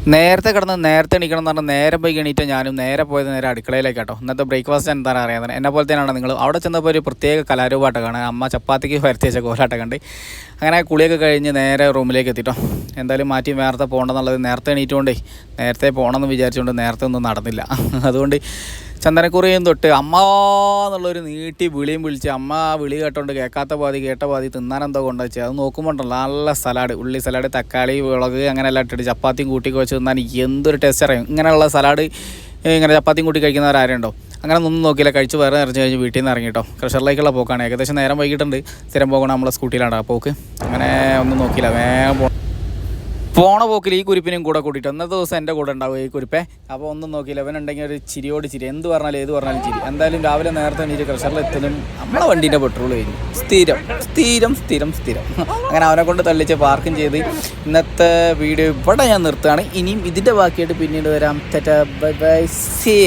നേരത്തെ കിടന്ന് നേരത്തെ എണീക്കണം എന്ന് പറഞ്ഞാൽ നേരെ പോയി എണീറ്റ് ഞാനും നേരെ പോയത് നേരെ അടുക്കളയിലേക്ക് കേട്ടോ. ഇന്നത്തെ ബ്രേക്ക്ഫാസ്റ്റ് എന്താണ് അറിയാതെ എന്നെ പോലെ തന്നെയാണ് നിങ്ങൾ. അവിടെ ചെന്നപ്പോൾ ഒരു പ്രത്യേക കലാരൂപമായിട്ട് കാണുക. അമ്മ ചപ്പാത്തിക്ക് വരുത്തി വെച്ച കോലാട്ടം കണ്ട് അങ്ങനെ കുളിയൊക്കെ കഴിഞ്ഞ് നേരെ റൂമിലേക്ക് എത്തിട്ടോ. എന്തായാലും മാറ്റി നേരത്തെ പോകണമെന്നുള്ളത് നേരത്തെ എണീറ്റുകൊണ്ടേ നേരത്തെ പോകണമെന്ന് വിചാരിച്ചുകൊണ്ട് നേരത്തെ ഒന്നും നടന്നില്ല. അതുകൊണ്ട് ചന്ദനക്കുറിയും തൊട്ട് അമ്മ എന്നുള്ളൊരു നീട്ടി വിളിയും വിളിച്ച് അമ്മ വിളി കേട്ടോണ്ട് കേൾക്കാത്ത പാതി കേട്ട പാതി തിന്നാനെന്തോ കൊണ്ടുവച്ച് അത് നോക്കുമ്പോണ്ടല്ലോ നല്ല സലാഡ്, ഉള്ളി സലാഡ്, തക്കാളി, മുളക് അങ്ങനെ എല്ലാം ഇട്ടിട്ട് ചപ്പാത്തിയും കൂട്ടി വെച്ച് തിന്നാൻ എന്തൊരു ടേസ്റ്റ് അറിയാം. ഇങ്ങനെയുള്ള സലാഡ് ഇങ്ങനെ ചപ്പാത്തിയും കൂട്ടി കഴിക്കുന്നവരാരുണ്ടോ? അങ്ങനെ ഒന്നും നോക്കിയില്ല, കഴിച്ച് വേറെ നിറച്ച് കഴിഞ്ഞ് വീട്ടിൽ നിന്ന് ഇറങ്ങിട്ടോ. ക്രഷറിലേക്കുള്ള പോക്കാണ്. ഏകദേശം നേരം വൈകിട്ടുണ്ട്. സ്ഥിരം പോകണം നമ്മളെ സ്കൂട്ടിയിലാണ് പോക്ക്. അങ്ങനെ ഒന്നും നോക്കിയില്ല, വേഗം പോണ പോക്കിൽ ഈ കുരിപ്പിനും കൂടെ കൂട്ടിയിട്ട് ഒന്നത്തെ ദിവസം എൻ്റെ കൂടെ ഉണ്ടാവും ഈ കുരിപ്പേ. അപ്പോൾ ഒന്നും നോക്കിയില്ല, ഇവനുണ്ടെങ്കിൽ ഒരു ചിരിയോട് ചിരി, എന്ത് പറഞ്ഞാലും ഏത് പറഞ്ഞാലും ചിരി. എന്തായാലും രാവിലെ നേരത്തെ എണീറ്റ് ക്രഷറിലെത്തലും നമ്മളെ വണ്ടീൻ്റെ പെട്രോൾ കഴിഞ്ഞു. സ്ഥിരം അങ്ങനെ അവനെ കൊണ്ട് തള്ളിച്ച് പാർക്കും ചെയ്ത് ഇന്നത്തെ വീഡിയോ ഇവിടെ ഞാൻ നിർത്തുകയാണ്. ഇനിയും ഇതിൻ്റെ ബാക്കിയായിട്ട് പിന്നീട് വരാം. Bye bye, see.